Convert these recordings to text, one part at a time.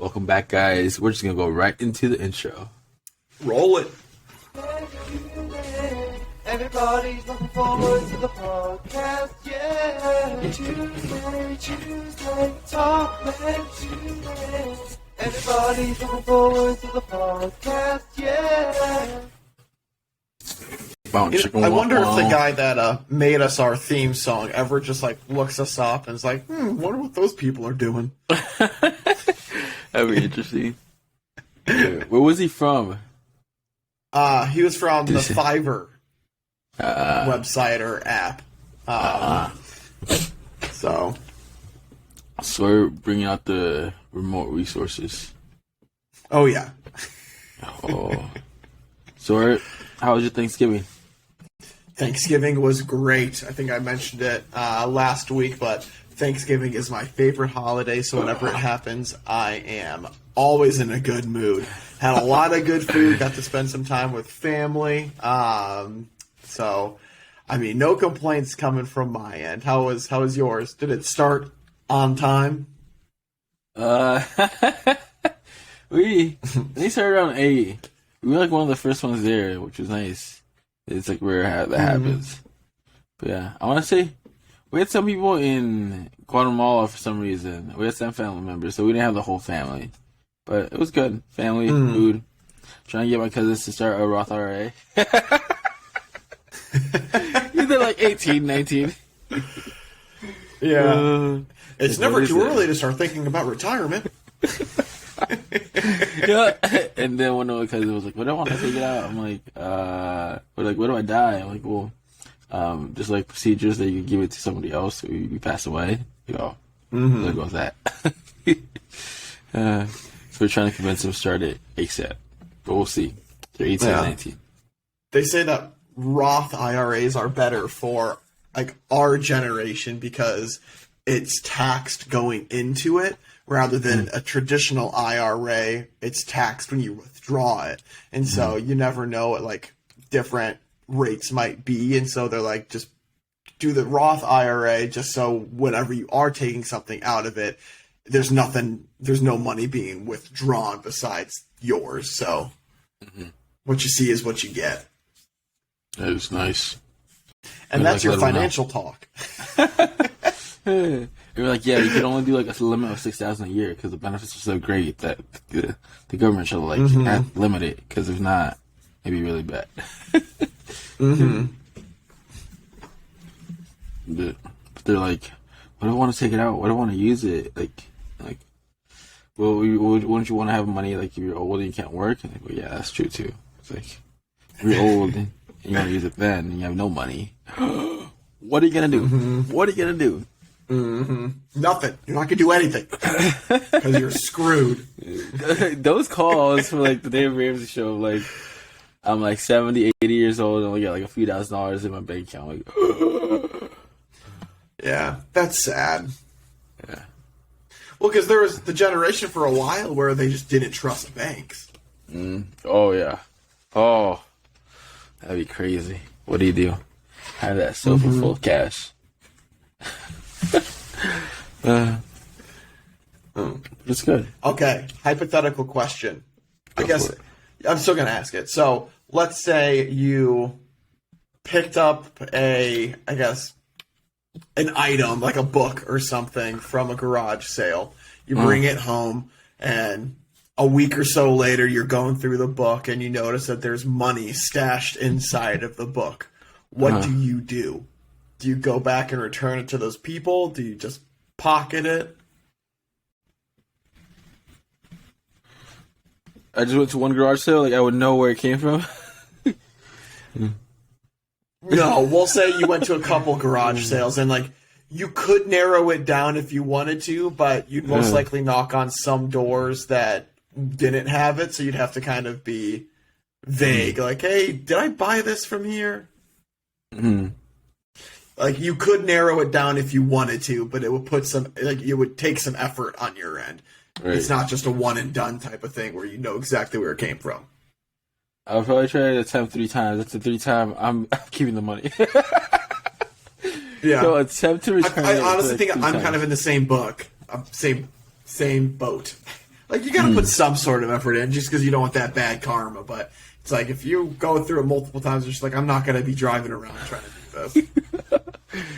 Welcome back, guys. We're just gonna go right into the intro. Roll it. Everybody's looking forward to the podcast, yeah. Tuesday, Talkmen Tuesday. Everybody's looking forward to the podcast, yeah. I wonder if the guy that made us our theme song ever just like looks us up and is like, wonder what those people are doing. That'd be interesting. Where was he from? He was from the Fiverr website or app. So we're bringing out the remote resources. Oh yeah. Oh. So how was your Thanksgiving? Thanksgiving was great. I think I mentioned it last week, but Thanksgiving is my favorite holiday, so whenever it happens, I am always in a good mood. Had a lot of good food, got to spend some time with family. So, I mean, no complaints coming from my end. How was yours? Did it start on time? We started around 8. We were like one of the first ones there, which was nice. It's like rare that happens. But yeah, I want to say we had some people in Guatemala for some reason. We had some family members, so we didn't have the whole family. But it was good. Family, food. Trying to get my cousins to start a Roth IRA. They're like 18, 19. Yeah. It's never too early to start thinking about retirement. Yeah. And then one of my cousins was like, "What do I want to take it out?" I'm like, what do I die?" I'm like, "Well, just like procedures that you can give it to somebody else who you pass away." You know, there goes that. So we're trying to convince them to start it ASAP, but we'll see. They're 18, 19. They say that Roth IRAs are better for like our generation because it's taxed going into it rather than a traditional IRA. It's taxed when you withdraw it, and so you never know what like different rates might be, and so they're like, just do the Roth IRA just so whenever you are taking something out of it, there's no money being withdrawn besides yours. So what you see is what you get. That is nice. And that's your financial talk. They were like, yeah, you can only do like a limit of $6,000 a year because the benefits are so great that the government should like limit it, because if not, it'd be really bad. But they're like, "What do I want to take it out? What do I want to use it? Like, well, wouldn't you want to have money like if you're old and you can't work?" And like, well, yeah, that's true too. It's like, if you're old and you want to use it then and you have no money, what are you gonna do? What are you gonna do? Nothing. You're not gonna do anything because you're screwed. Those calls for like the Dave Ramsey show, like I'm like 70, 80 years old and only got like a few $1,000s in my bank account. Like, yeah, that's sad. Yeah. Well, because there was the generation for a while where they just didn't trust banks. Oh yeah. Oh, that'd be crazy. What do you do? Have that sofa full of cash. It's good. Okay, hypothetical question. I guess I'm still going to ask it. So let's say you picked up an item, like a book or something from a garage sale. You bring it home, and a week or so later, you're going through the book, and you notice that there's money stashed inside of the book. What do you do? Do you go back and return it to those people? Do you just pocket it? I just went to one garage sale. Like I would know where it came from. No, we'll say you went to a couple garage sales, and like you could narrow it down if you wanted to, but you'd most likely knock on some doors that didn't have it, so you'd have to kind of be vague. Like, hey, did I buy this from here? Like you could narrow it down if you wanted to, but it would it would take some effort on your end. Right. It's not just a one and done type of thing where you know exactly where it came from. I would probably try to attempt 3 times. That's the 3rd time I'm keeping the money. Yeah. So attempt to return. I honestly think I'm kind of in the same book, same boat. Like, you gotta put some sort of effort in just because you don't want that bad karma. But it's like, if you go through it multiple times, it's just like, I'm not gonna be driving around trying to do this.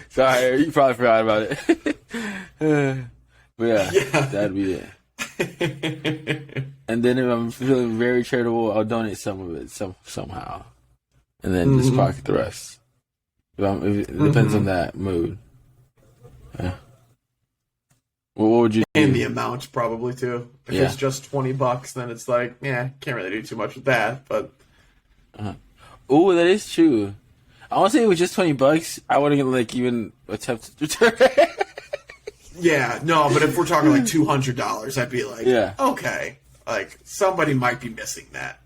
Sorry, you probably forgot about it. But yeah, that'd be it. And then if I'm feeling very charitable, I'll donate some of it somehow, and then just pocket the rest. If it depends on that mood. Yeah. Well, what would you do? And the amount, probably, too. If it's just $20, then it's like, can't really do too much with that. But oh, that is true. I want to say it was just $20. I wouldn't like even attempt to return it. Yeah, no, but if we're talking like $200, I'd be like, okay, like somebody might be missing that.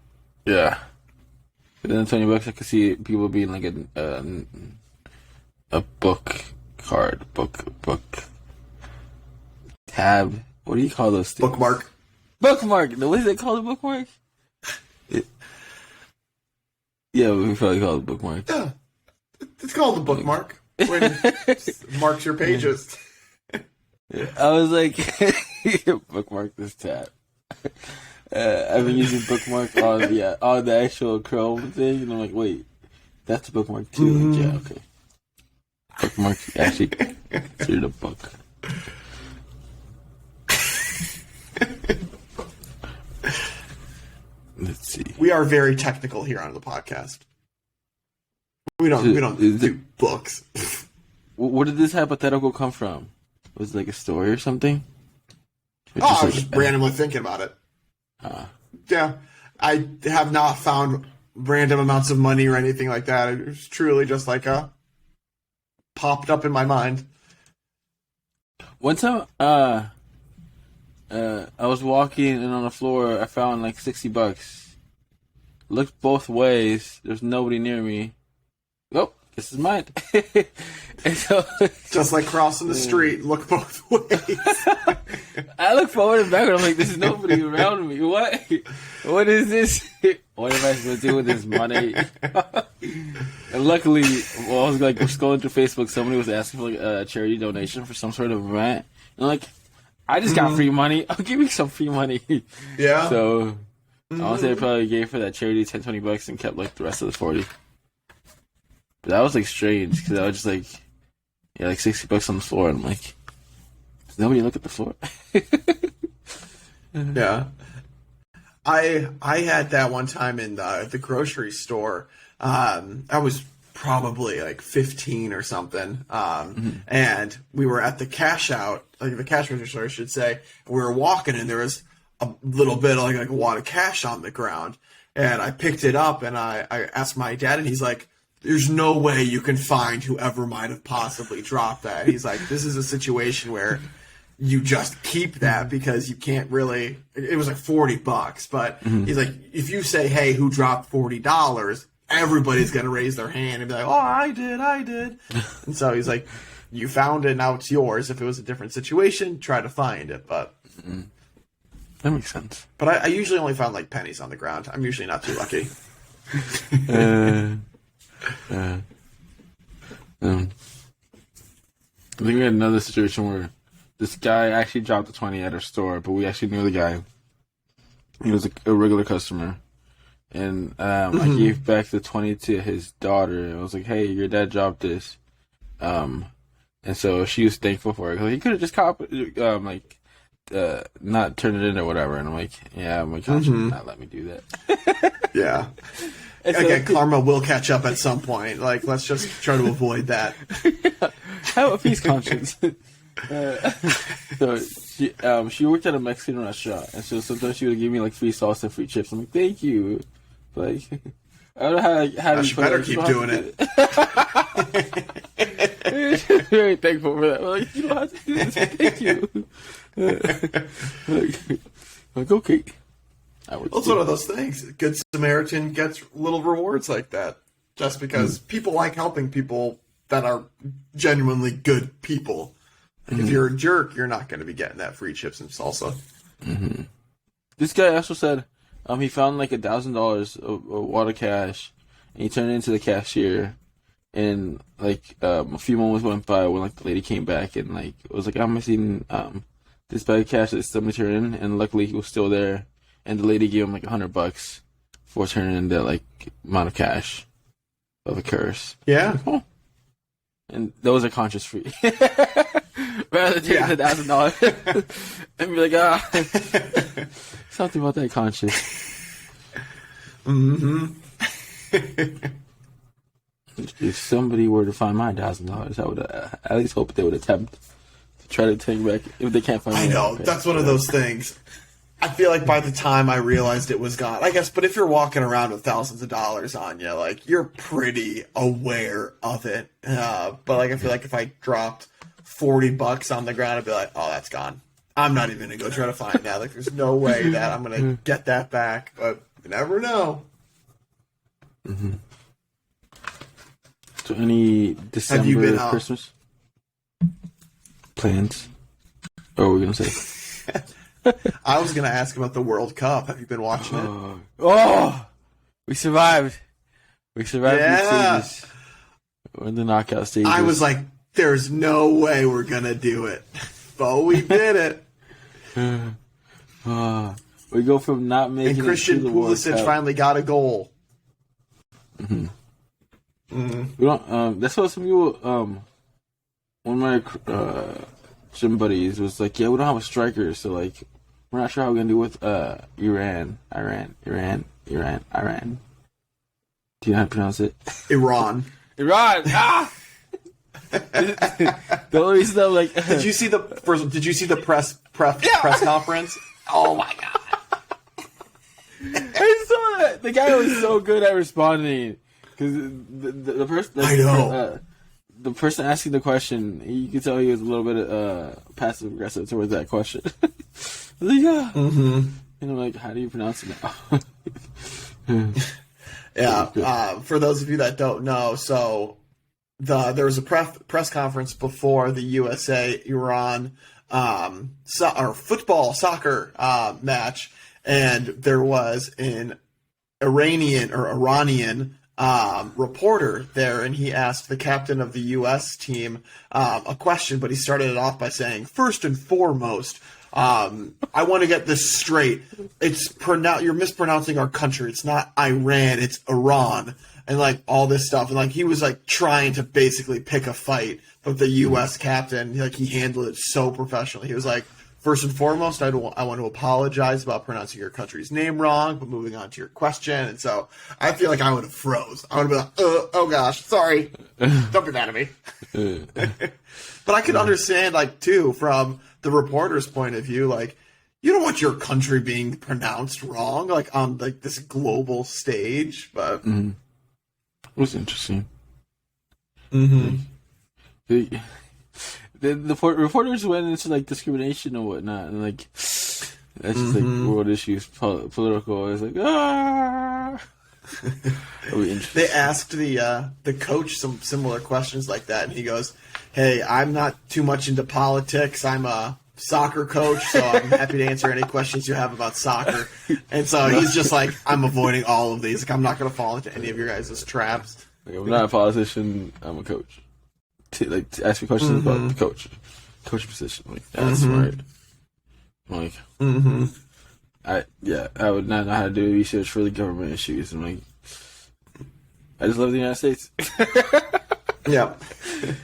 Yeah. But then $20, I could see people being like a book tab. What do you call those things? Bookmark. No, what is it called? A bookmark? Yeah, we probably call it a bookmark. Yeah, it's called a bookmark when it marks your pages. I was like, bookmark this tab. I've been using bookmark on the actual Chrome thing, and I'm like, wait, that's a bookmark too. Like, yeah, okay. Bookmark actually considered a book. Let's see. We are very technical here on the podcast. We don't do books. Where did this hypothetical come from? Was it like a story or something? I was just randomly thinking about it. Yeah, I have not found random amounts of money or anything like that. It was truly just like popped up in my mind. One time, I was walking and on the floor, I found like $60. Looked both ways. There's nobody near me. Oh, this is mine. And so, just like crossing the street, look both ways. I look forward and backward. I'm like, there's nobody around me. What? What is this? What am I supposed to do with this money? And luckily, while I was like scrolling through Facebook, somebody was asking for like a charity donation for some sort of event. And I'm like, I just got free money. I'll give you some free money. Yeah. So I want to say I probably gave for that charity $10-20 and kept like the rest of the 40. But that was like strange because I was just like, like $60 on the floor, and I'm like, does nobody look at the floor? Yeah. I had that one time in the grocery store. I was probably like 15 or something, and we were at the cash out, like the cash register, I should say. And we were walking, and there was a little bit of like a wad of cash on the ground, and I picked it up, and I asked my dad, and he's like, there's no way you can find whoever might have possibly dropped that. He's like, this is a situation where you just keep that because you can't really. It was like $40, but he's like, if you say, hey, who dropped $40, everybody's gonna raise their hand and be like, oh, I did. And so he's like, you found it, now it's yours. If it was a different situation, try to find it. But that makes sense. But I usually only found like pennies on the ground. I'm usually not too lucky. I think we had another situation where this guy actually dropped the 20 at our store, but we actually knew the guy. He was a regular customer. And I gave back the 20 to his daughter. I was like, hey, your dad dropped this. And so she was thankful for it. He could have just not turned it in or whatever. And I'm like, yeah, my conscience would not let me do that. Yeah. Again, karma will catch up at some point. Like, let's just try to avoid that. Have a peace conscience. So she worked at a Mexican restaurant, and so sometimes she would give me like free sauce and free chips. I'm like, thank you. Like, I don't know how to. She better keep doing it. She's very thankful for that. I'm like, you don't have to do this. Thank you. like okay. It's one of those things. Good Samaritan gets little rewards like that. Just because people like helping people that are genuinely good people. Like if you're a jerk, you're not going to be getting that free chips and salsa. This guy also said he found like $1,000 of water cash, and he turned it into the cashier. And like a few moments went by when like the lady came back and like was like, I'm missing this bag of cash that somebody turned in, and luckily he was still there, and the lady gave him like $100 for turning in that like amount of cash of a curse. Yeah. Oh. And those are conscious free. Rather than taking $1,000 and be like, something about that conscious. Mm-hmm. If somebody were to find my $1,000, I would at least hope they would attempt to try to take back if they can't find it. I know, that's one of those things. I feel like by the time I realized it was gone, I guess, but if you're walking around with thousands of dollars on you, like, you're pretty aware of it. But, like, I feel like if I dropped $40 on the ground, I'd be like, oh, that's gone. I'm not even going to go try to find that. Like, there's no way that I'm going to get that back, but you never know. Mm-hmm. So any December Christmas plans? What are we going to say? I was going to ask about the World Cup. Have you been watching it? Oh, we survived. We survived Yeah. the stages. We're in the knockout stages. I was like, there's no way we're going to do it. But we did it. We go from not making And Christian it to the World Pulisic Cup. finally got a goal. Mm-hmm. Mm-hmm. We don't. That's what some people. One of my gym buddies was like, "Yeah, we don't have a striker, so like, we're not sure how we're gonna do with Iran. Do you know how to pronounce it? Iran. Iran. Ah. The only reason I'm like, Did you see the press conference? Oh my god! I saw that. The guy was so good at responding because the person. I know. The person asking the question, you could tell he was a little bit passive aggressive towards that question. Like, yeah. Mm-hmm. And I'm like, how do you pronounce it now? Yeah. For those of you that don't know, so there was a press conference before the USA Iran soccer match, and there was an Iranian reporter there, and he asked the captain of the U.S. team a question, but he started it off by saying, first and foremost, I want to get this straight. You're mispronouncing our country. It's not Iran, it's Iran, and like all this stuff. And like he was like trying to basically pick a fight, but the U.S. captain, like he handled it so professionally. He was like, first and foremost, I want to apologize about pronouncing your country's name wrong, but moving on to your question. And so I feel like I would have froze. I would have been like, oh gosh, sorry. Don't be mad at me. But I could understand, like, too, from the reporter's point of view, like, you don't want your country being pronounced wrong, like, on, like, this global stage, but... Mm-hmm. It was interesting. Mm-hmm. The reporters went into like discrimination and whatnot, and like that's just like world issues, political. It's like They asked the coach some similar questions like that, and he goes, "Hey, I'm not too much into politics. I'm a soccer coach, so I'm happy to answer any questions you have about soccer." And so he's just like, "I'm avoiding all of these. Like, I'm not going to fall into any of your guys' traps." Like, I'm not a politician. I'm a coach. To ask me questions about the coach position. Like, that's smart. Like, I would not know how to do research for the government issues. I'm like, I just love the United States. Yeah.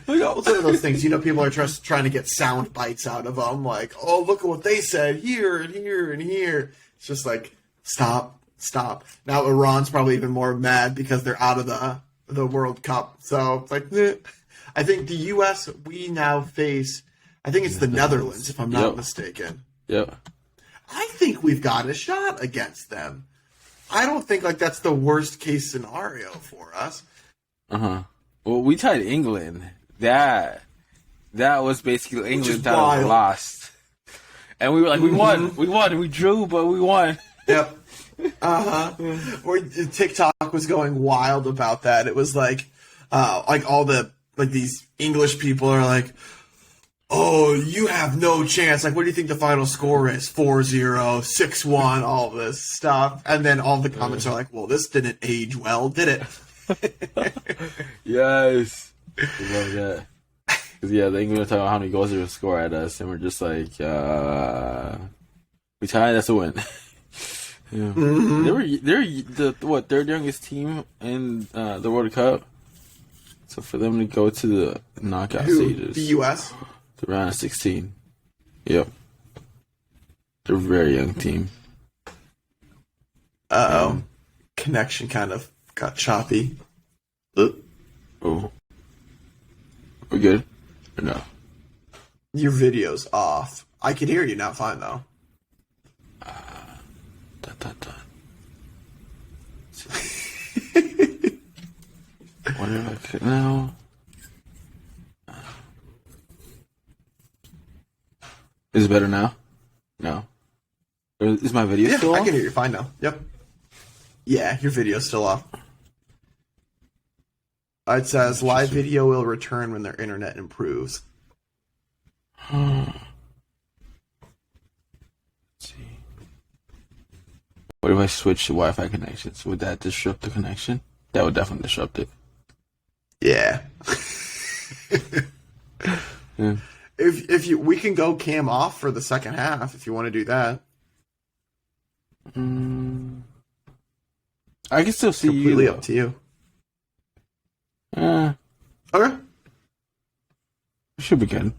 Like, it's one of those things, people are just trying to get sound bites out of them. Like, oh, look at what they said here and here and here. It's just like, stop. Now Iran's probably even more mad because they're out of the World Cup. So it's like, I think the U.S., we now face, I think it's the Netherlands, if I'm not mistaken. Yep. I think we've got a shot against them. I don't think like that's the worst case scenario for us. Uh-huh. Well, we tied England. That was basically England that was lost. And we were like, we won, we drew, but we won. Yep. Or TikTok was going wild about that. It was like all the these English people are like, oh, you have no chance. Like, what do you think the final score is? 4-0, 6-1, all this stuff. And then all the comments are like, well, this didn't age well, did it? Yes. I love that. Because yeah, the England were talking about how many goals they would score at us, and we're just like, we tied. That's a win. Yeah. They're the third youngest team in the World Cup. So for them to go to the knockout stages, the U.S. to round of 16. Yep, they're a very young team. Connection kind of got choppy. Oh, we good or no? Your video's off. I could hear you now fine though. Wonder if I could now. Is it better now? No. Is my video still I off? can hear you fine now. Yep. Yeah, your video's still off. It says live video will return when their internet improves. Let's see. What if I switch to Wi-Fi connections? Would that disrupt the connection? That would definitely disrupt it. Yeah. Yeah. If we can go cam off for the second half if you want to do that. I can still see Completely you. up to you. Okay. Okay. Should be good.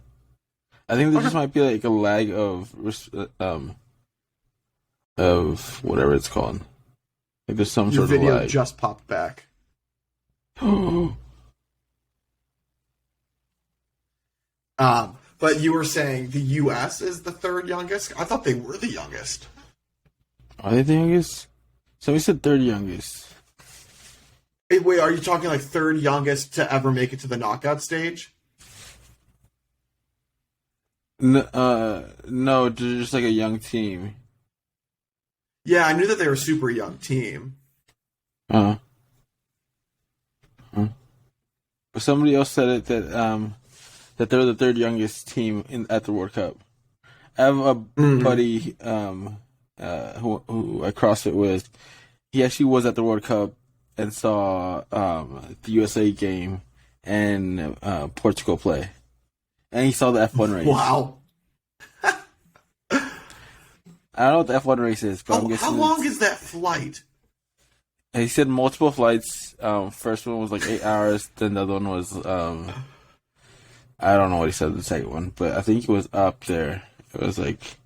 I think there just might be like a lag of whatever it's called. Like there's some Your sort of video lag. just popped back. But you were saying the U.S. is the third youngest? I thought they were the youngest. Are they the youngest? Somebody said third youngest. Hey, wait, are you talking like third youngest to ever make it to the knockout stage? No, they're just like a young team. Yeah, I knew that they were a super young team. But somebody else said it that they're the third youngest team at the World Cup. I have a buddy who I CrossFit with. He actually was at the World Cup and saw the USA game and Portugal play, and he saw the F1 race. Wow. I don't know what the F1 race is, but I'm guessing how long is that flight? he said multiple flights. First one was like 8 hours. Then the other one was I don't know what he said the second one, but I think it was up there. It was like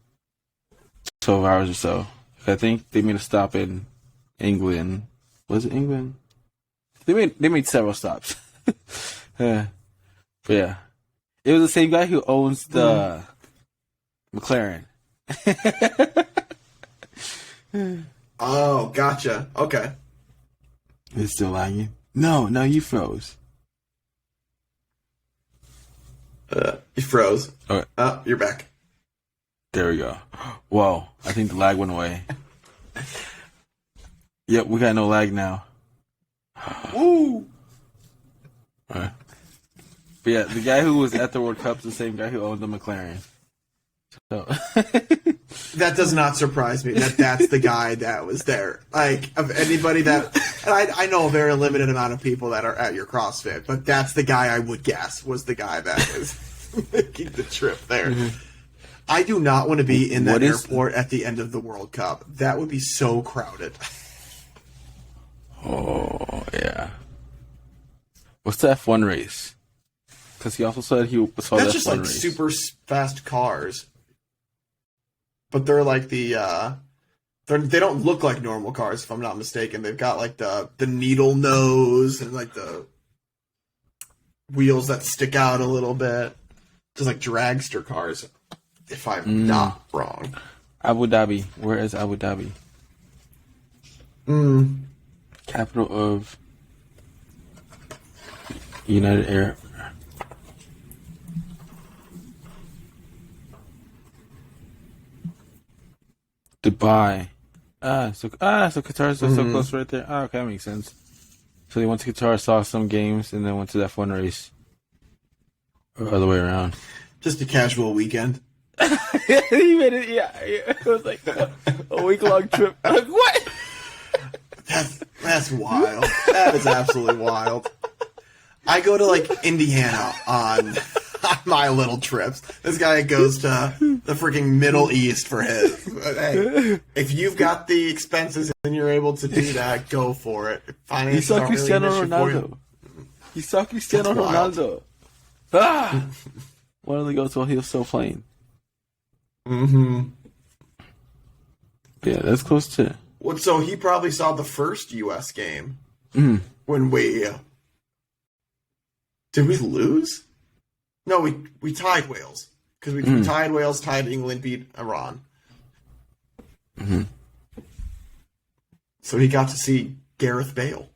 12 hours or so. I think they made a stop in England. Was it England? They made several stops. But yeah, it was the same guy who owns the McLaren. Oh, gotcha. Okay. It's still lagging. No, you froze. You froze. Okay. Oh, you're back. There we go. Whoa, I think the lag went away. Yep, we got no lag now. Woo! Alright. But yeah, the guy who was at the World Cup is the same guy who owned the McLaren. So That does not surprise me that that's the guy that was there. Like, of anybody that... And I know a very limited amount of people that are at your CrossFit, but that's the guy I would guess was the guy that was making the trip there. Mm-hmm. I do not want to be in that airport at the end of the World Cup. That would be so crowded. Oh, yeah. What's the F1 race? Because he also said he saw the F1 race. That's just like super fast cars. But they're like the... They don't look like normal cars, if I'm not mistaken. They've got like the needle nose and like the wheels that stick out a little bit. Just like dragster cars, if I'm not wrong. Abu Dhabi. Where is Abu Dhabi? Capital of United Arab. Dubai. So Qatar is so close right there. Okay, that makes sense. So they went to Qatar, saw some games, and then went to that F1 race. Or other way around. Just a casual weekend. He made it, yeah. It was like a week-long trip. Like, what? That's wild. That is absolutely wild. I go to like Indiana on my little trips. This guy goes to the freaking Middle East for his. But hey, if you've got the expenses and you're able to do that, go for it. He saw Cristiano Ronaldo. He saw Cristiano Ronaldo. Ah! One of the goals while he was still playing. Mm-hmm. Yeah, that's close to. Well, so he probably saw the first U.S. game when we did we lose? No, we tied Wales because we tied Wales, tied England, beat Iran. Mm-hmm. So he got to see Gareth Bale.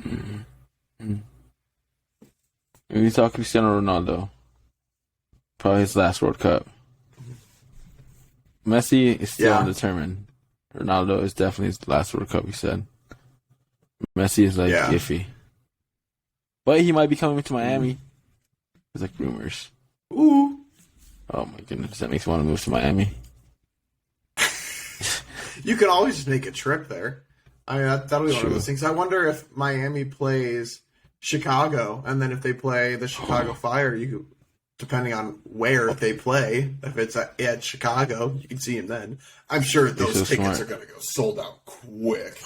Mm-hmm. When you talk Cristiano Ronaldo, probably his last World Cup. Messi is still undetermined. Ronaldo is definitely his last World Cup, he said. Messi is iffy. But he might be coming to Miami. There's like rumors. Ooh. Oh my goodness, that makes me want to move to Miami. You can always just make a trip there. I mean, that'll be one of those things. I wonder if Miami plays Chicago, and then if they play the Chicago Fire, you, depending on where they play, if it's at Chicago, you can see him then. I'm sure those tickets are going to go sold out quick.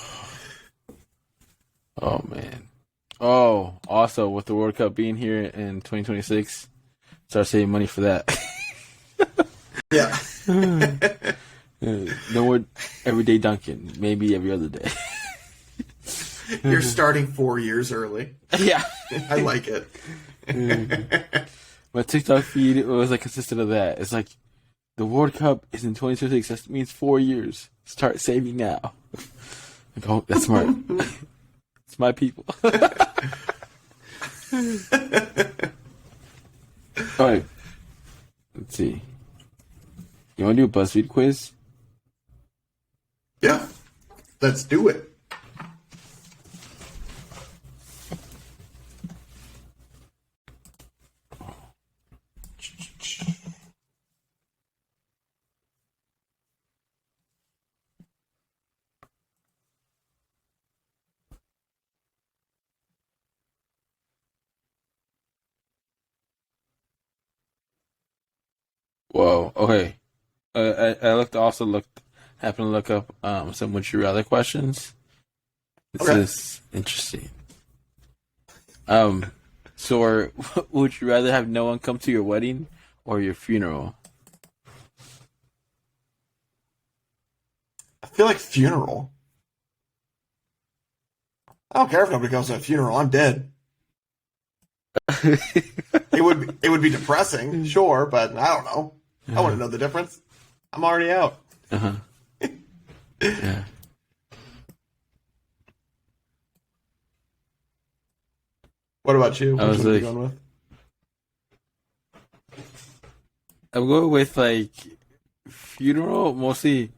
Oh, man. Oh, also, with the World Cup being here in 2026, start saving money for that. Yeah. No more everyday dunking. Maybe every other day. You're starting 4 years early. Yeah. I like it. My TikTok feed was like consistent of that. It's like, the World Cup is in 2026. That means 4 years. Start saving now. Like, oh, that's smart. It's my people. Alright. Let's see. You want to do a BuzzFeed quiz? Yeah. Let's do it. Whoa. Okay. Happened to look up some would you rather questions. This is interesting. So would you rather have no one come to your wedding or your funeral? I feel like funeral. I don't care if nobody comes to a funeral. I'm dead. It would be depressing, sure, but I don't know. I want to know the difference. I'm already out. Uh-huh. Yeah. What about you? Which I was one are you like, going with? I'm going with like funeral mostly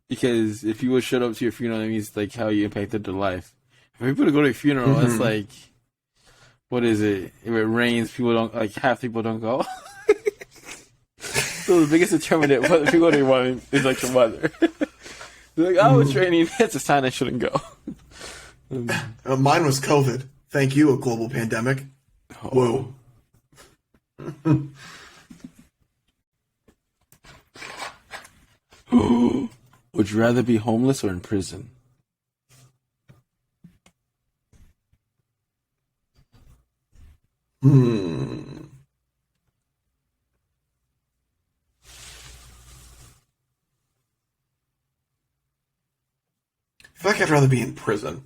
because if people showed up to your funeral, that means like how you impacted their life. If people go to a funeral, it's like, what is it? If it rains, people don't like half people don't go. So the biggest determinant whether people go to your wedding is like the weather. They're like, oh, it's raining. It's a sign I shouldn't go. Mine was COVID. Thank you, a global pandemic. Oh. Whoa. Would you rather be homeless or in prison? I feel like I'd rather be in prison.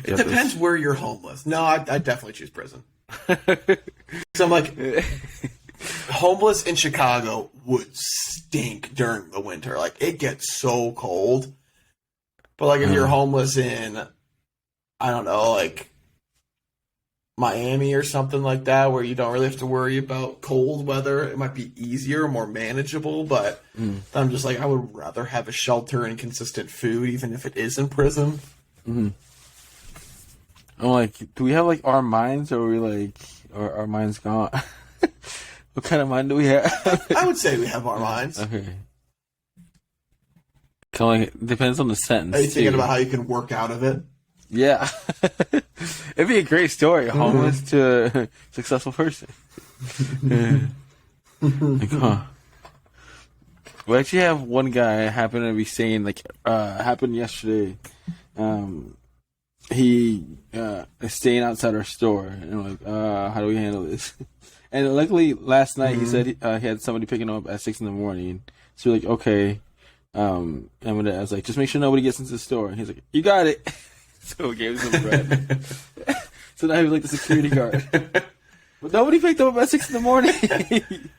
It depends where you're homeless. No, I'd definitely choose prison. So I'm like, homeless in Chicago would stink during the winter. Like, it gets so cold. But, like, if you're homeless in, I don't know, like, Miami or something like that, where you don't really have to worry about cold weather, it might be easier, more manageable. But I'm just like, I would rather have a shelter and consistent food, even if it is in prison. I'm like, do we have like our minds, or are we like, or our minds gone? What kind of mind do we have? I would say we have our minds. Okay. Kind of like, depends on the sentence. Are you thinking about how you can work out of it? Yeah. It'd be a great story. Homeless to successful person. Like, huh. We actually have one guy happen to be saying, like, happened yesterday. He is staying outside our store, and I'm like, how do we handle this? And luckily, last night he said he had somebody picking him up at 6 a.m. So we're like, okay. And I was like, just make sure nobody gets into the store. And he's like, you got it. So we gave him some bread. So now he was like the security guard. But nobody picked him up at 6 a.m.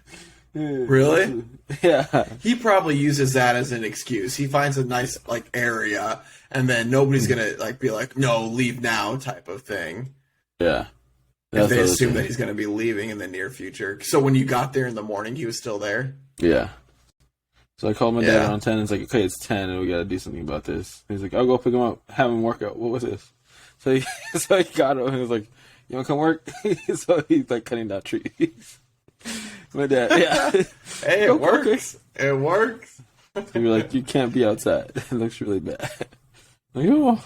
Really? Yeah. He probably uses that as an excuse. He finds a nice like area, and then nobody's gonna like be like, "No, leave now," type of thing. Yeah. If they assume that he's gonna be leaving in the near future. So when you got there in the morning, he was still there. Yeah. So I called my dad around 10 and it's like, okay, it's 10 and we gotta do something about this. And he's like, I'll go pick him up, have him work out. What was this? So he got him and he was like, you wanna come work? So he's like cutting down trees. My dad, yeah. Hey, it works. It works. And you're like, you can't be outside. It looks really bad. I'm like, oh.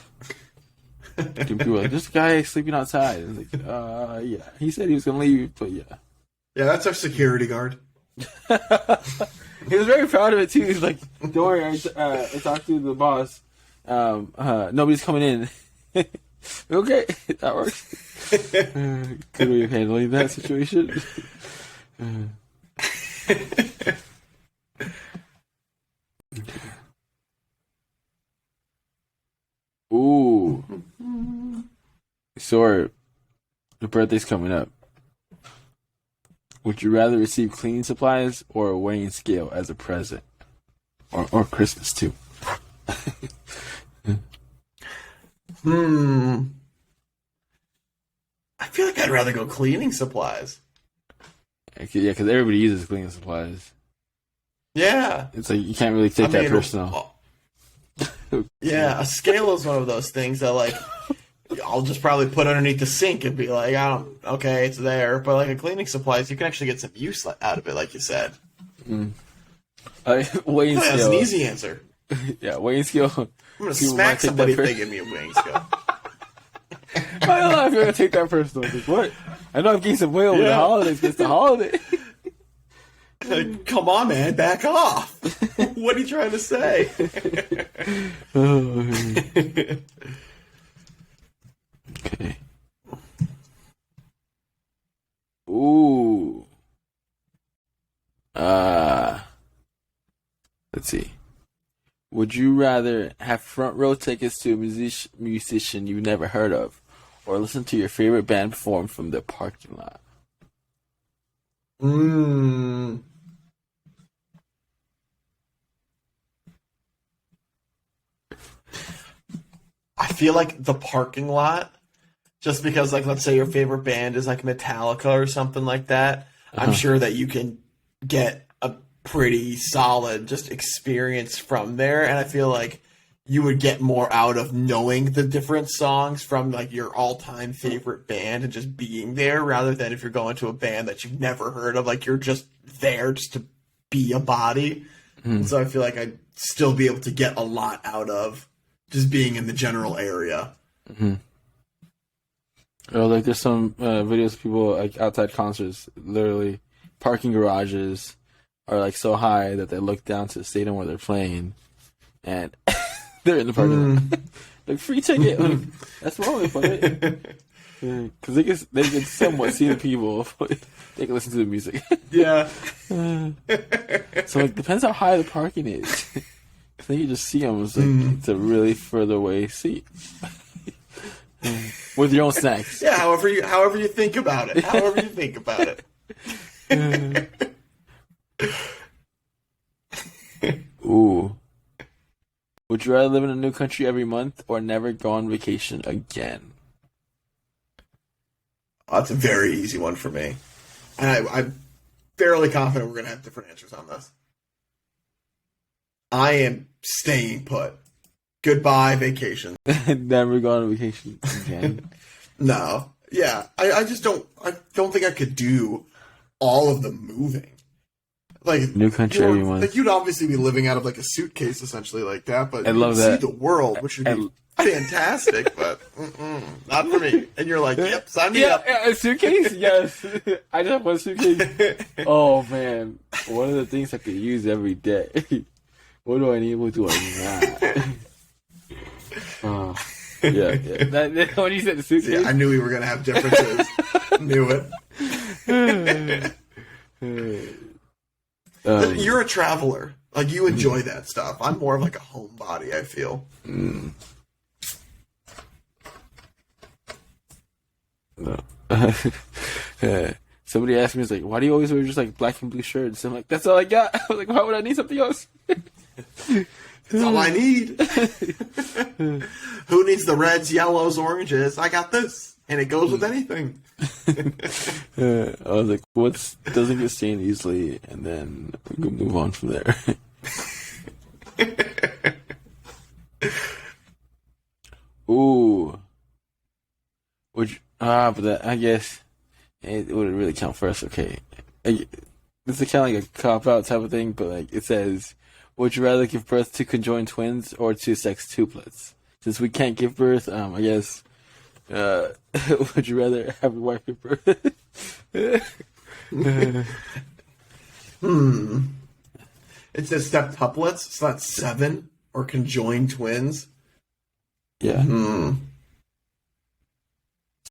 And people are like, this guy sleeping outside. And it's like, yeah. He said he was gonna leave, but yeah. Yeah, that's our security guard. He was very proud of it too. He's like, don't worry, I talked to the boss. Nobody's coming in. Okay, that works. Good way of handling that situation. Ooh. So your birthday's coming up. Would you rather receive cleaning supplies or a weighing scale as a present? Or Christmas, too. I feel like I'd rather go cleaning supplies. Yeah, because everybody uses cleaning supplies. Yeah. It's like you can't really take that personal. Yeah, a scale is one of those things that, like, I'll just probably put underneath the sink and be like, okay, it's there. But like a cleaning supplies, you can actually get some use out of it, like you said. Weighing scale. That's an easy answer. Yeah, weighing scale. I'm going to smack somebody if they give me a weighing scale. I don't know if you're going to take that personal. Like, what? I know I'm getting some weight over the holidays, but it's the holiday. Like, come on, man, back off. What are you trying to say? Okay. Ooh. Let's see. Would you rather have front row tickets to a musician you've never heard of, or listen to your favorite band perform from the parking lot? I feel like the parking lot, just because, like, let's say your favorite band is like Metallica or something like that, I'm sure that you can get a pretty solid just experience from there, and I feel like you would get more out of knowing the different songs from like your all-time favorite band and just being there, rather than if you're going to a band that you've never heard of, like you're just there just to be a body. And so I feel like I'd still be able to get a lot out of just being in the general area. Or like there's some videos of people like outside concerts, literally parking garages are like so high that they look down to the stadium where they're playing, and they're in the parking lot. Like, free ticket. Like, that's wrong with it. Because they can somewhat see the people. They can listen to the music. Yeah. So like depends how high the parking is. I think you just see them as like it's a really further away seat. With your own snacks. Yeah, however you think about it. However you think about it. Ooh. Would you rather live in a new country every month or never go on vacation again? Oh, that's a very easy one for me. And I'm fairly confident we're going to have different answers on this. I am staying put. Goodbye, vacation. Never go on vacation again. No. Yeah. I don't think I could do all of the moving. Like New country every month. Like you'd obviously be living out of like a suitcase essentially like that, but I love you'd that. see the world, which would be fantastic, but not for me. And you're like, yep, sign me up. Yeah, a suitcase? Yes. I just have one suitcase. Oh, man. One of the things I could use every day. What do I need? What do I not? Yeah. When you said the suitcase. Yeah, I knew we were going to have differences. Knew it. You're a traveler. Like, you enjoy that stuff. I'm more of like a homebody, I feel. No. Somebody asked me, it's like, why do you always wear just like black and blue shirts? I'm like, that's all I got. I was like, why would I need something else? That's all I need. Who needs the reds, yellows, oranges? I got this. And it goes with anything. I was like, what doesn't get stained easily? And then we can move on from there. Ooh. But that, I guess it wouldn't really count for us. Okay. This is kind of like a cop-out type of thing, but like it says, would you rather give birth to conjoined twins or to sextuplets? Since we can't give birth, I guess, would you rather have your wife give birth? It says septuplets, so that's 7, or conjoined twins. Yeah.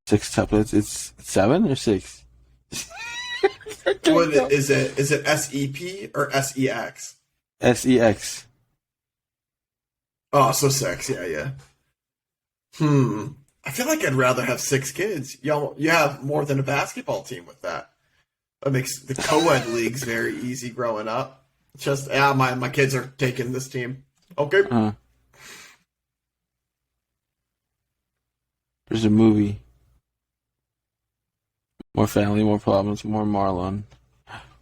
Sextuplets, it's 7 or 6? What is it? Is it SEP or SEX? SEX. Oh, so 6, yeah. I feel like I'd rather have 6 kids. You have more than a basketball team with that. That makes the co-ed leagues very easy growing up. It's just, my kids are taking this team. Okay. There's a movie. More family, more problems, more Marlon.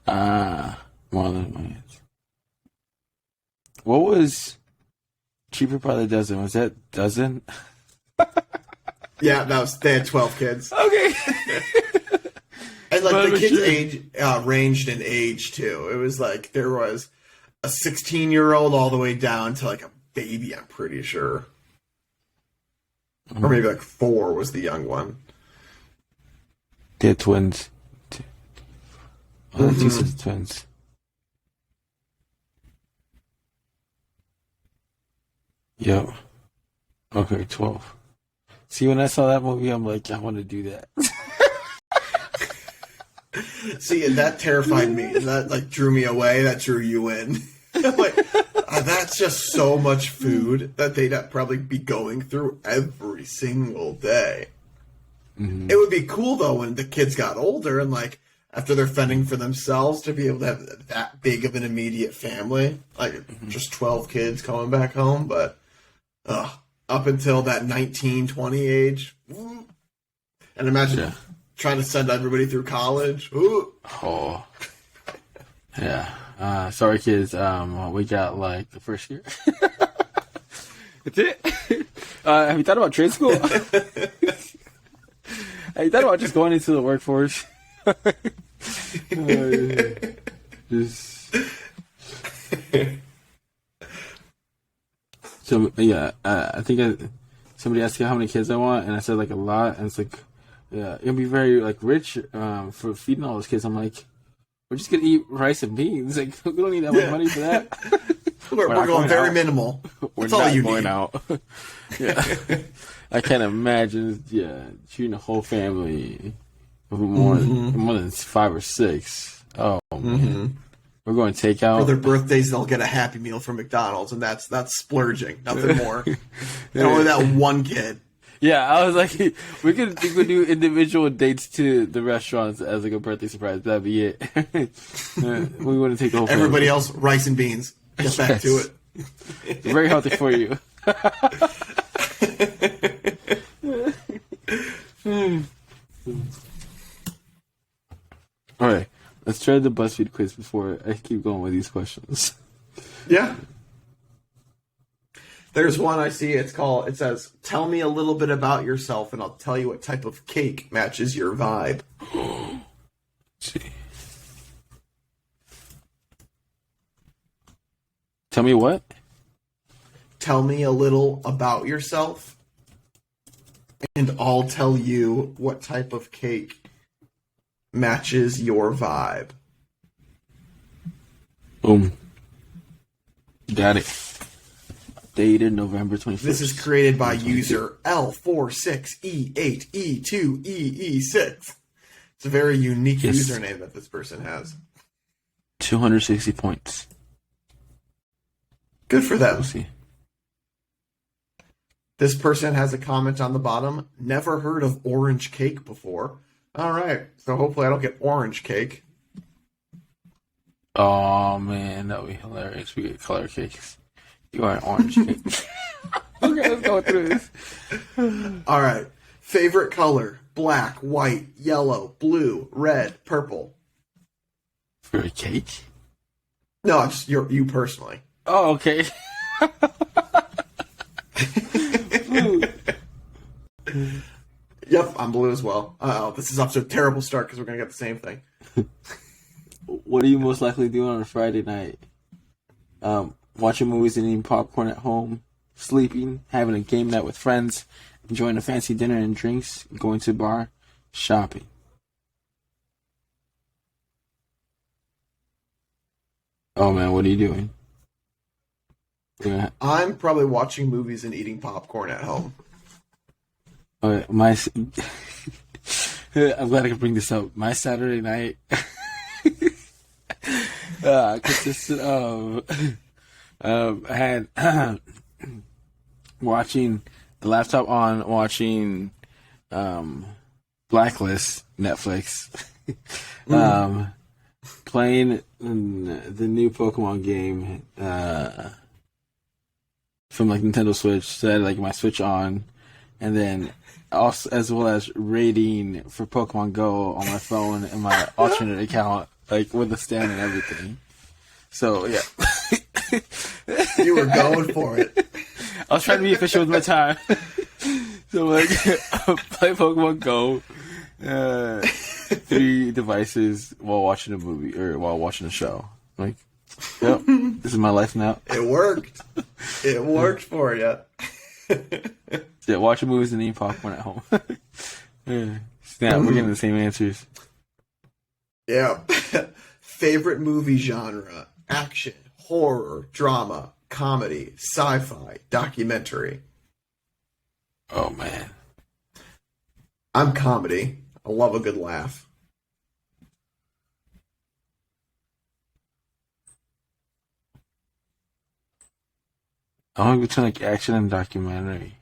Marlon Wayans. What was Cheaper by the Dozen? Was that Dozen? Yeah, they had 12 kids. Okay. And like the kids' age ranged in age too. It was like there was a 16-year-old all the way down to like a baby, I'm pretty sure. Or maybe like 4 was the young one. They're twins. 2 sets of twins. Yep. Okay, 12. See, when I saw that movie, I'm like, I want to do that. See, and that terrified me. That like drew me away. That drew you in. I'm like, that's just so much food that they'd probably be going through every single day. It would be cool though when the kids got older and like after they're fending for themselves to be able to have that big of an immediate family, like just 12 kids coming back home. But up until that 19, 20 age, and imagine trying to send everybody through college. Ooh. Oh, yeah. Sorry, kids. We got like the first year. That's it. Have you thought about trade school? Have you thought about just going into the workforce? Just. So yeah, I think somebody asked me how many kids I want, and I said like a lot, and it's like, yeah, it'll be very like rich for feeding all those kids. I'm like, we're just gonna eat rice and beans. Like we don't need that much money for that. We're going very minimal. That's all you need. Out. Yeah, I can't imagine. Yeah, treating a whole family of more than 5 or 6. Oh man. We're going to take out. For their birthdays, they'll get a Happy Meal from McDonald's, and that's splurging, nothing more. And only that one kid. Yeah, I was like, we could do individual dates to the restaurants as like a birthday surprise. That'd be it. We wouldn't take the whole family. Everybody else, rice and beans. Get back to it. It's very healthy for you. All right. Let's try the BuzzFeed quiz before I keep going with these questions. Yeah. There's one I see. It says, tell me a little bit about yourself and I'll tell you what type of cake matches your vibe. See. Tell me what? Tell me a little about yourself, and I'll tell you what type of cake matches your vibe. Boom. Got it. Dated November 21st. This is created by user L46E8E2EE6. It's a very unique username that this person has. 260 points. Good for them. We'll see. This person has a comment on the bottom. Never heard of orange cake before. All right. So hopefully I don't get orange cake. Oh, man. That would be hilarious. We get color cakes. You are an orange cake. Okay, let's go through this. All right. Favorite color? Black, white, yellow, blue, red, purple. For a cake? No, just you personally. Oh, okay. Blue. Yep, I'm blue as well. Uh-oh, this is off to a terrible start because we're going to get the same thing. What are you most likely doing on a Friday night? Watching movies and eating popcorn at home, sleeping, having a game night with friends, enjoying a fancy dinner and drinks, going to a bar, shopping. Oh man, what are you doing? Yeah. I'm probably watching movies and eating popcorn at home. I'm glad I could bring this up. My Saturday night consisted of I had watching the laptop on, watching Blacklist Netflix, playing the new Pokemon game from like Nintendo Switch. So I had like my Switch on, and then also as well as raiding for Pokemon Go on my phone and my alternate account, like with the stand and everything. So yeah. You were going for it. I was trying to be efficient with my time. So like, play Pokemon Go, 3 devices while watching a movie or while watching a show. Like, yep, this is my life now. It worked. It worked for you. Yeah, watching movies and eating popcorn at home. Yeah. Snap, we're getting the same answers. Yeah. Favorite movie genre? Action, horror, drama, comedy, sci-fi, documentary. Oh man, I'm comedy. I love a good laugh. I want to go between like action and documentary.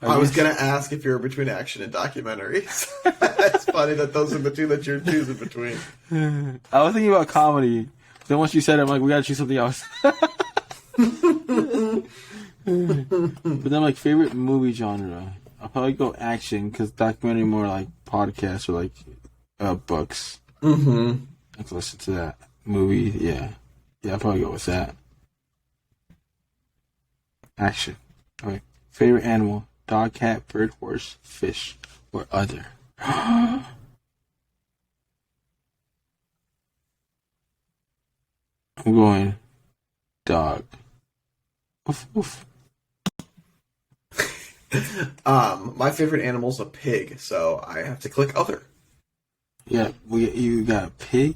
I was going to ask if you're between action and documentaries. It's funny that those are the two that you're choosing between. I was thinking about comedy. Then once you said it, I'm like, we gotta choose something else. But then, like, favorite movie genre, I'll probably go action because documentary more like podcasts or like books. Mm-hmm. I can listen to that. Movie, yeah, I'll probably go with that. Action. Okay. Favorite animal: dog, cat, bird, horse, fish, or other. I'm going dog. Oof, oof. My favorite animal's a pig, so I have to click other. Yeah, you got a pig?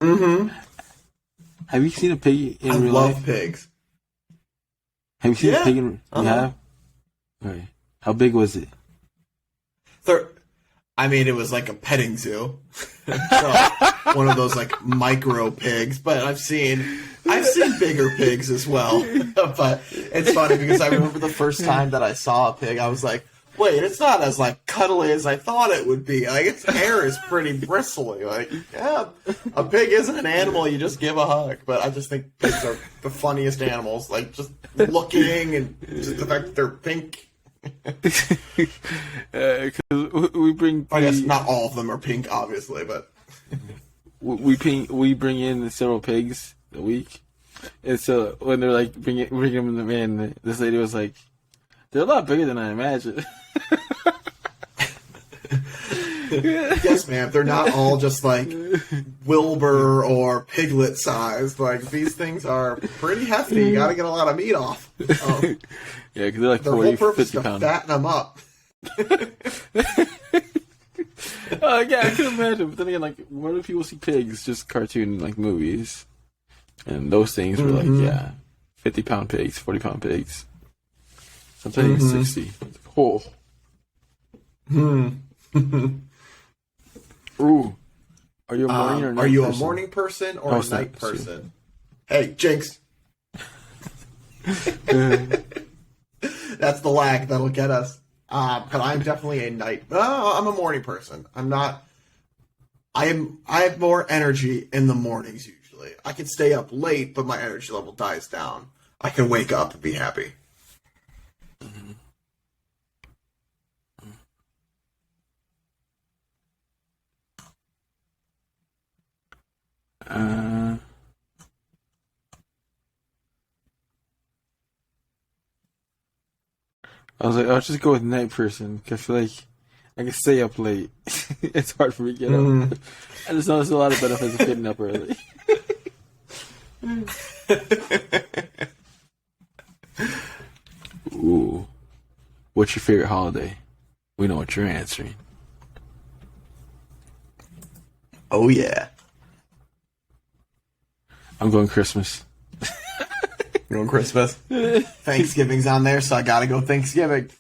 Mm-hmm. Have you seen a pig in I real love life? pigs. Have you seen Yeah. a pig in Uh-huh. You have? Okay. How big was it? I mean, it was like a petting zoo. So, one of those like micro pigs, but I've seen bigger pigs as well. But it's funny because I remember the first time that I saw a pig, I was like, wait, it's not as like cuddly as I thought it would be. Like its hair is pretty bristly. Like, yeah, a pig isn't an animal you just give a hug. But I just think pigs are the funniest animals. Like just looking and just the fact that they're pink. Because we bring. I guess not all of them are pink, obviously, but We bring in several pigs a week, and so when they're like bringing them in, this lady was like, "They're a lot bigger than I imagined." Yes, ma'am. They're not all just like Wilbur or Piglet sized. Like these things are pretty hefty. You got to get a lot of meat off. Yeah, because they're like Their 40, whole purpose 50 is to pounds. fatten them up. Oh, yeah, I can imagine. But then again, like, where do people see pigs? Just cartoon, like, movies. And those things were like, yeah, 50-pound pigs, 40-pound pigs. Sometimes 60. Oh. Ooh. Are you a morning or night Are you person? a morning person or a it's not. night person? Hey, Jinx. That's the lag that'll get us. But I'm definitely a night. I'm a morning person. I'm not. I have more energy in the mornings usually. I can stay up late, but my energy level dies down. I can wake up and be happy. I was like, I'll just go with night person. 'Cause I feel like I can stay up late. It's hard for me to get up. I just know there's a lot of benefits of getting up early. Ooh. What's your favorite holiday? We know what you're answering. Oh yeah. I'm going Christmas. Going Christmas. Thanksgiving's on there, so I gotta go Thanksgiving.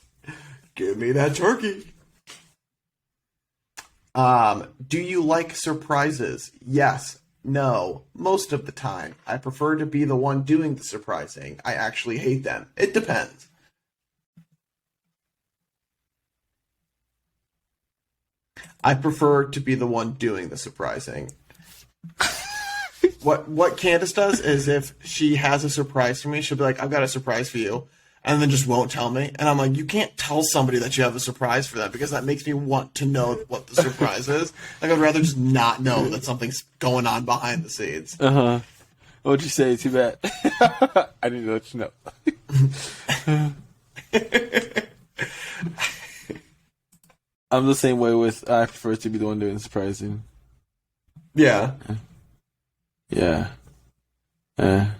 Give me that turkey. Do you like surprises? Yes. No. Most of the time. I prefer to be the one doing the surprising. I actually hate them. It depends. I prefer to be the one doing the surprising. What Candace does is if she has a surprise for me, she'll be like, I've got a surprise for you, and then just won't tell me. And I'm like, you can't tell somebody that you have a surprise for them because that makes me want to know what the surprise is. Like, I'd rather just not know that something's going on behind the scenes. Uh-huh. What'd you say? Too bad. I didn't let you know. I'm the same way with, I prefer to be the one doing the surprising. Yeah. Yeah. Are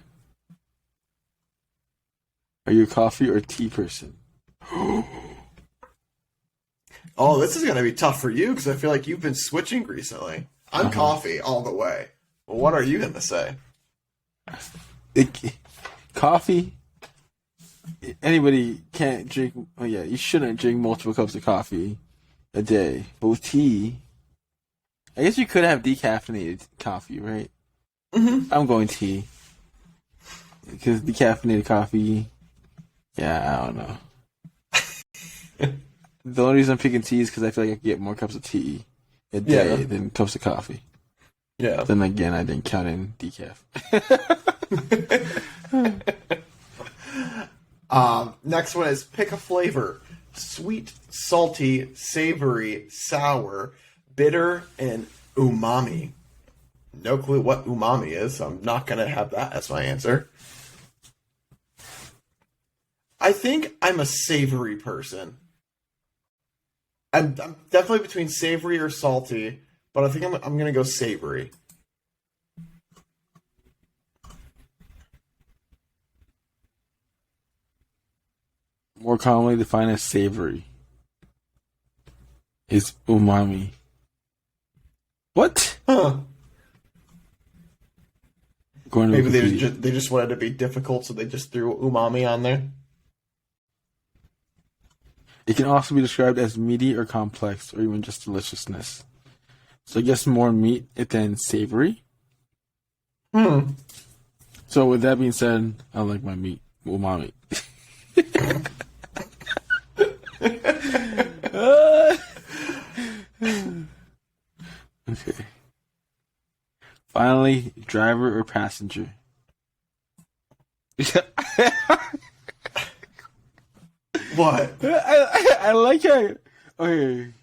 you a coffee or tea person? Oh, this is going to be tough for you because I feel like you've been switching recently. I'm coffee all the way. Well, what are you going to say? Coffee? Anybody can't drink... Oh, yeah, you shouldn't drink multiple cups of coffee a day. But with tea... I guess you could have decaffeinated coffee, right? Mm-hmm. I'm going tea. Because decaffeinated coffee... Yeah, I don't know. The only reason I'm picking tea is because I feel like I can get more cups of tea a day than cups of coffee. Yeah. Then again, I didn't count in decaf. Next one is pick a flavor. Sweet, salty, savory, sour, bitter, and umami. No clue what umami is, so I'm not going to have that as my answer. I think I'm a savory person. I'm definitely between savory or salty, but I think I'm going to go savory. More commonly defined as savory is umami. What? Huh. Going to Maybe Wikipedia. they just wanted to be difficult, so they just threw umami on there. It can also be described as meaty or complex, or even just deliciousness. So I guess more meat than savory. So with that being said, I like my meat umami. Okay. Finally, driver or passenger? What? I like how. Okay.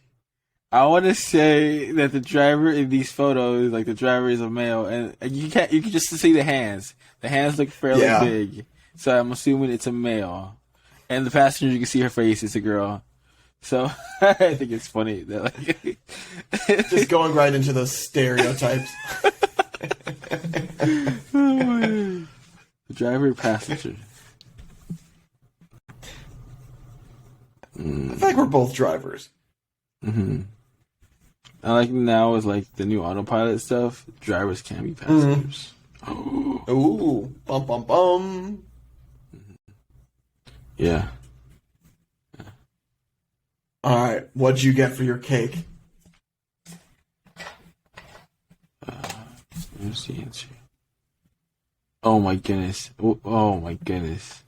I want to say that the driver in these photos, like the driver is a male, and you can just see the hands. The hands look fairly big, so I'm assuming it's a male. And the passenger, you can see her face, it's a girl. So I think it's funny that like Just going right into those stereotypes. the driver passenger. I feel like we're both drivers. Mm-hmm. I like now with like the new autopilot stuff, drivers can be passengers. Ooh, bum bum bum. Yeah. All right, what'd you get for your cake? Where's the answer? Oh my goodness. Oh my goodness.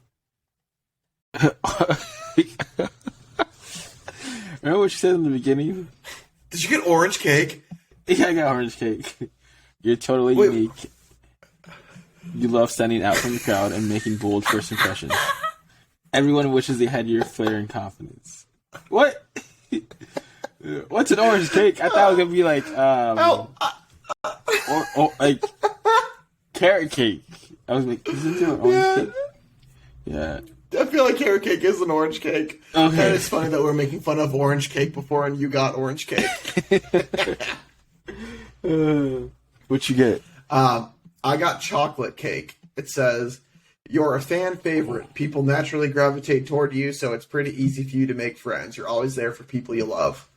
Remember what you said in the beginning? Did you get orange cake? Yeah, I got orange cake. You're totally Wait. unique. You love standing out from the crowd and making bold first impressions. Everyone wishes they had your flair and confidence. What? What's an orange cake? I thought it was gonna be like or like carrot cake. I was like, isn't there an orange cake? Yeah. I feel like carrot cake is an orange cake. Okay. And it's funny that we're making fun of orange cake before and you got orange cake. What you get? I got chocolate cake. It says, you're a fan favorite. People naturally gravitate toward you, so it's pretty easy for you to make friends. You're always there for people you love.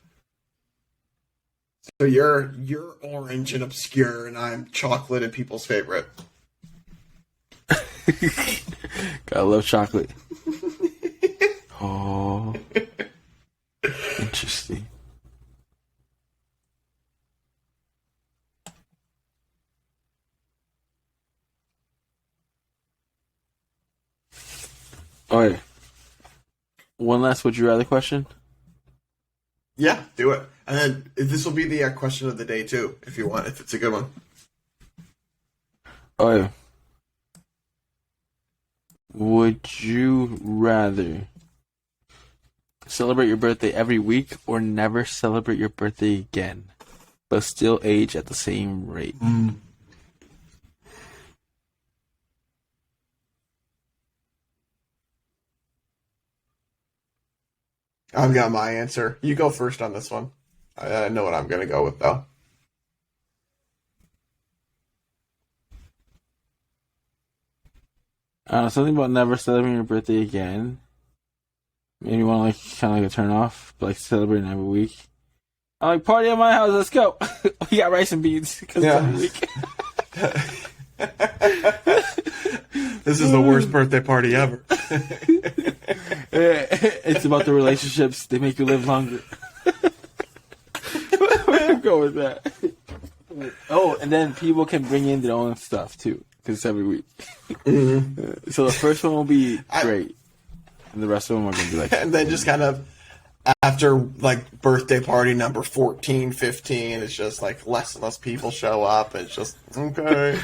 So you're orange and obscure, and I'm chocolate and people's favorite. Gotta love chocolate. Oh, interesting. All right. One last would you rather question? Yeah, do it. And then this will be the question of the day, too, if you want, if it's a good one. Oh, yeah. Would you rather celebrate your birthday every week or never celebrate your birthday again, but still age at the same rate? I've got my answer. You go first on this one. I know what I'm going to go with, though. Something about never celebrating your birthday again. Maybe you want to like kind of like a turn off, but like celebrating every week. I'm like, party at my house, let's go. We got rice and beans because Yeah. every week. This is the worst birthday party ever. It's about the relationships. They make you live longer. We'll go with that. Oh, and then people can bring in their own stuff too, because it's every week. Mm-hmm. So the first one will be great, and the rest of them are going to be like... And then just kind of after like birthday party number 14, 15, it's just like less and less people show up. And it's just, okay.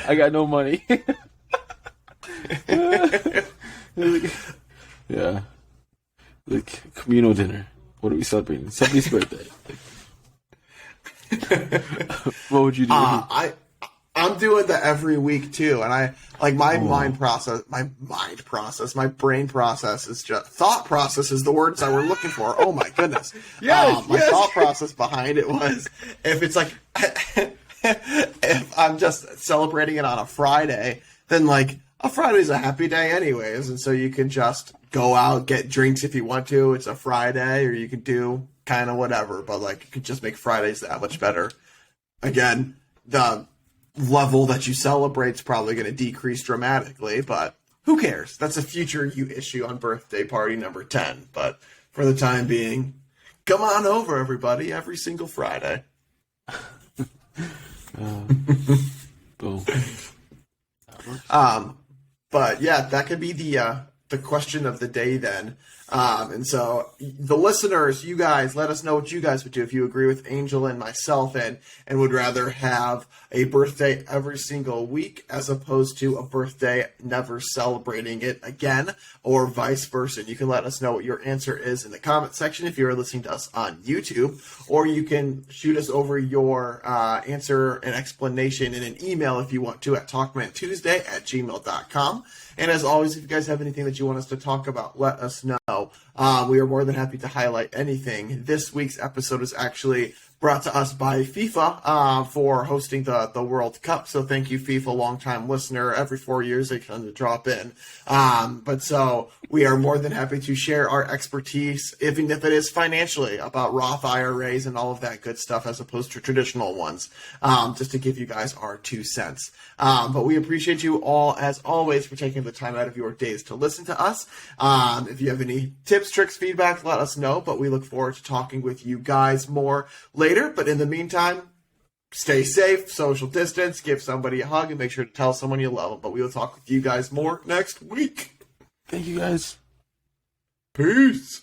I got no money. Yeah. Like communal dinner. What are we celebrating? Somebody's birthday. What would you do? I'm doing that every week too, and I like my brain process is just thought process is the words that we're looking for. Oh my goodness! Yes, my yes. thought process behind it was if it's like if I'm just celebrating it on a Friday, then like a Friday's a happy day anyways, and so you can just go out, get drinks if you want to. It's a Friday, or you can do kind of whatever, but like you could just make Fridays that much better. Again, the level that you celebrate is probably going to decrease dramatically, but who cares? That's a future you issue on birthday party number 10. But for the time being, come on over, everybody, every single Friday. Boom. But yeah, that could be the question of the day then. And so the listeners, you guys, let us know what you guys would do if you agree with Angel and myself and would rather have a birthday every single week as opposed to a birthday never celebrating it again, or vice versa. You can let us know what your answer is in the comment section if you're listening to us on YouTube, or you can shoot us over your answer and explanation in an email if you want to at talkmentuesday@gmail.com. And as always, if you guys have anything that you you want us to talk about, let us know. We are more than happy to highlight anything. This week's episode is actually brought to us by FIFA for hosting the World Cup. So thank you, FIFA, longtime listener. Every 4 years they tend to drop in. But so we are more than happy to share our expertise, even if it is financially, about Roth IRAs and all of that good stuff as opposed to traditional ones, just to give you guys our 2 cents. But we appreciate you all, as always, for taking the time out of your days to listen to us. If you have any tips, tricks, feedback, let us know. But we look forward to talking with you guys more later. But in the meantime, stay safe, social distance, give somebody a hug, and make sure to tell someone you love them. But we will talk with you guys more next week. Thank you, guys. Peace.